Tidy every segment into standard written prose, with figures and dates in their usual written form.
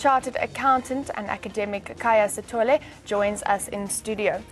Chartered accountant and academic Khaya Sithole joins us in studio.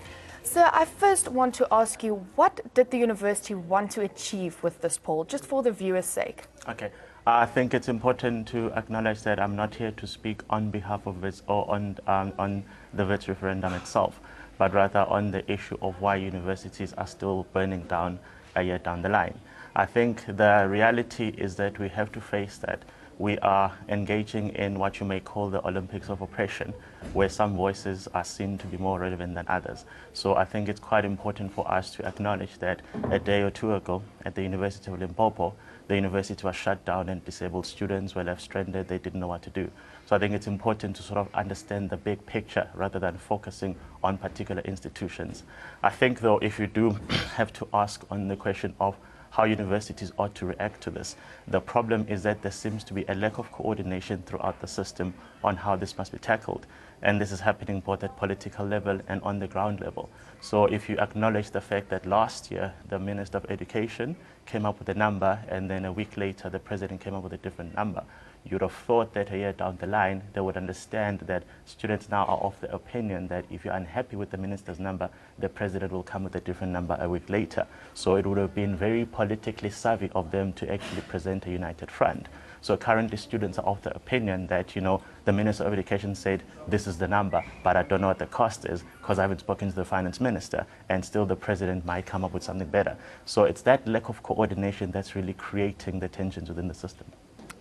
Sir, I first want to ask you, what did the university want to achieve with this poll, just for the viewers' sake? Okay. I think it's important to acknowledge that I'm not here to speak on behalf of Wits or on the Wits referendum itself, but rather on the issue of why universities are still burning down a year down the line. I think the reality is that we have to face that we are engaging in what you may call the Olympics of oppression, where some voices are seen to be more relevant than others. So I think it's quite important for us to acknowledge that a day or two ago at the University of Limpopo, the university was shut down and disabled students were left stranded. They didn't know what to do. So I think it's important to sort of understand the big picture rather than focusing on particular institutions. I think, though, if you do have to ask on the question of how universities ought to react to this, the problem is that there seems to be a lack of coordination throughout the system on how this must be tackled. And this is happening both at political level and on the ground level. So if you acknowledge the fact that last year the Minister of Education came up with a number and then a week later the President came up with a different number, you'd have thought that a year down the line they would understand that students now are of the opinion that if you're unhappy with the minister's number, the President will come with a different number a week later. So it would have been very politically savvy of them to actually present a united front. So currently students are of the opinion that, you know, the Minister of Education said this is the number, but I don't know what the cost is because I haven't spoken to the Finance Minister, and still the President might come up with something better. So it's that lack of coordination that's really creating the tensions within the system.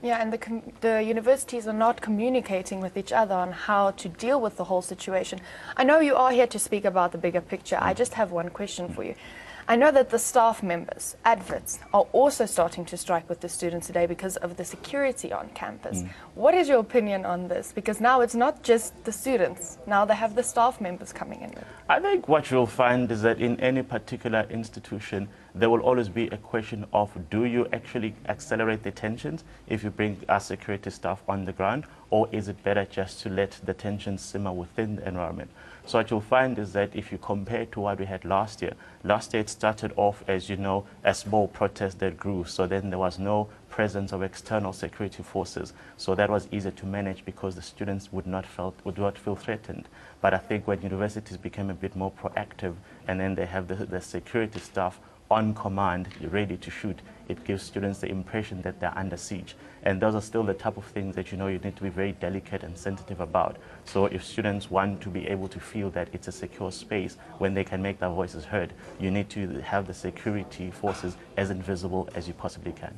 Yeah, and the universities are not communicating with each other on how to deal with the whole situation. I know you are here to speak about the bigger picture. I just have one question for you. I know that the staff members at Wits are also starting to strike with the students today because of the security on campus. What is your opinion on this? Because now it's not just the students, now they have the staff members coming in. I think what you'll find is that in any particular institution, there will always be a question of, do you actually accelerate the tensions if you bring our security staff on the ground, or is it better just to let the tensions simmer within the environment? So what you'll find is that if you compare to what we had last year it started off as, you know, a small protest that grew. So then there was no presence of external security forces. So that was easier to manage because the students would not feel threatened. But I think when universities became a bit more proactive and then they have the security staff on command, ready to shoot, it gives students the impression that they're under siege. And those are still the type of things that, you know, you need to be very delicate and sensitive about. So if students want to be able to feel that it's a secure space when they can make their voices heard, you need to have the security forces as invisible as you possibly can.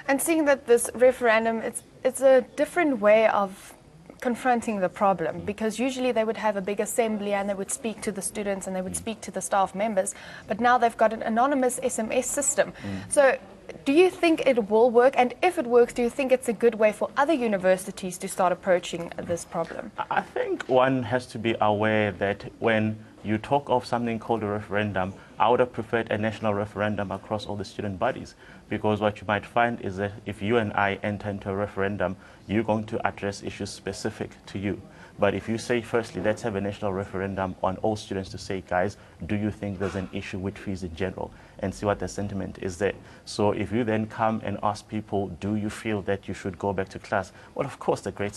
And seeing that this referendum, it's a different way of confronting the problem, because usually they would have a big assembly and they would speak to the students and they would speak to the staff members, but now they've got an anonymous SMS system. So do you think it will work? And if it works, do you think it's a good way for other universities to start approaching this problem? I think one has to be aware that when you talk of something called a referendum, I would have preferred a national referendum across all the student bodies, because what you might find is that if you and I enter into a referendum, you're going to address issues specific to you. But if you say, firstly, let's have a national referendum on all students to say, guys, do you think there's an issue with fees in general? And see what the sentiment is there. So if you then come and ask people, do you feel that you should go back to class? Well, of course, the great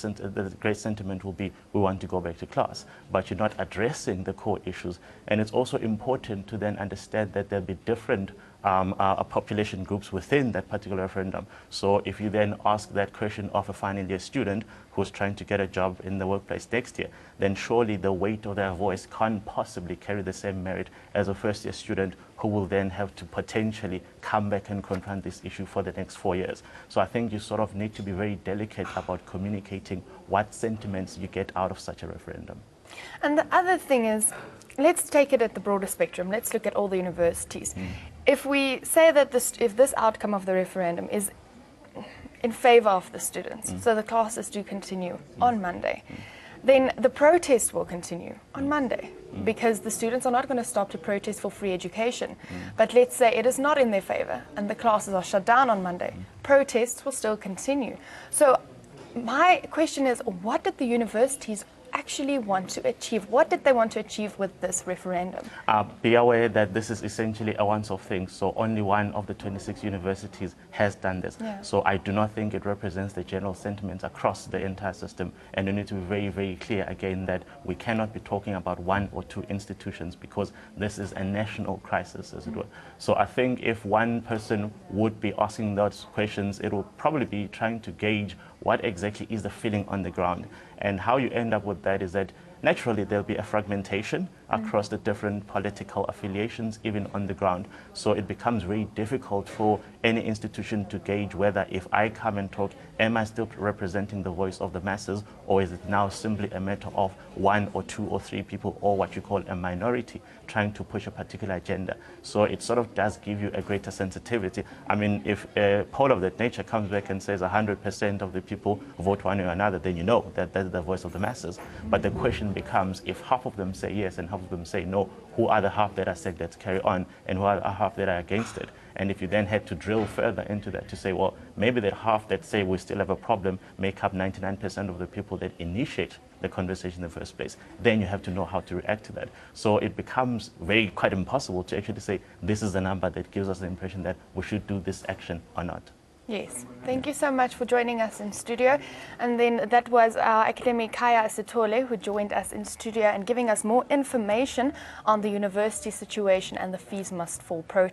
sentiment will be, we want to go back to class. But you're not addressing the core issues. And it's also important to then understand that there'll be different population groups within that particular referendum. So if you then ask that question of a final year student who's trying to get a job in the workplace next year, then surely the weight of their voice can't possibly carry the same merit as a first year student who will then have to potentially come back and confront this issue for the next 4 years. So I think you sort of need to be very delicate about communicating what sentiments you get out of such a referendum. And the other thing is, let's take it at the broader spectrum. Let's look at all the universities. If we say that if this outcome of the referendum is in favor of the students, so the classes do continue on Monday, then the protest will continue on Monday, because the students are not going to stop to protest for free education. But let's say it is not in their favor and the classes are shut down on Monday, protests will still continue. So my question is, what did the universities actually want to achieve? What did they want to achieve with this referendum? Be aware that this is essentially a once-off thing, so only one of the 26 universities has done this. Yeah. So I do not think it represents the general sentiment across the entire system, and we need to be very, very clear again that we cannot be talking about one or two institutions because this is a national crisis, as it were. So I think if one person would be asking those questions, it will probably be trying to gauge what exactly is the feeling on the ground. And how you end up with that is that naturally there'll be a fragmentation across the different political affiliations, even on the ground. So it becomes very difficult for any institution to gauge whether if I come and talk, am I still representing the voice of the masses, or is it now simply a matter of one or two or three people, or what you call a minority, trying to push a particular agenda. So it sort of does give you a greater sensitivity. I mean, if a poll of that nature comes back and says 100% of the people vote one way or another, then you know that that's the voice of the masses. But the question becomes, if half of them say yes and half of them say no, who are the half that are saying let's carry on, and who are the half that are against it? And if you then had to drill further into that to say, well, maybe the half that say we still have a problem make up 99% of the people that initiate the conversation in the first place, then you have to know how to react to that. So it becomes quite impossible to actually say this is the number that gives us the impression that we should do this action or not. Yes, thank you so much for joining us in studio. And then that was our academic Khaya Sithole, who joined us in studio and giving us more information on the university situation and the Fees Must Fall protest.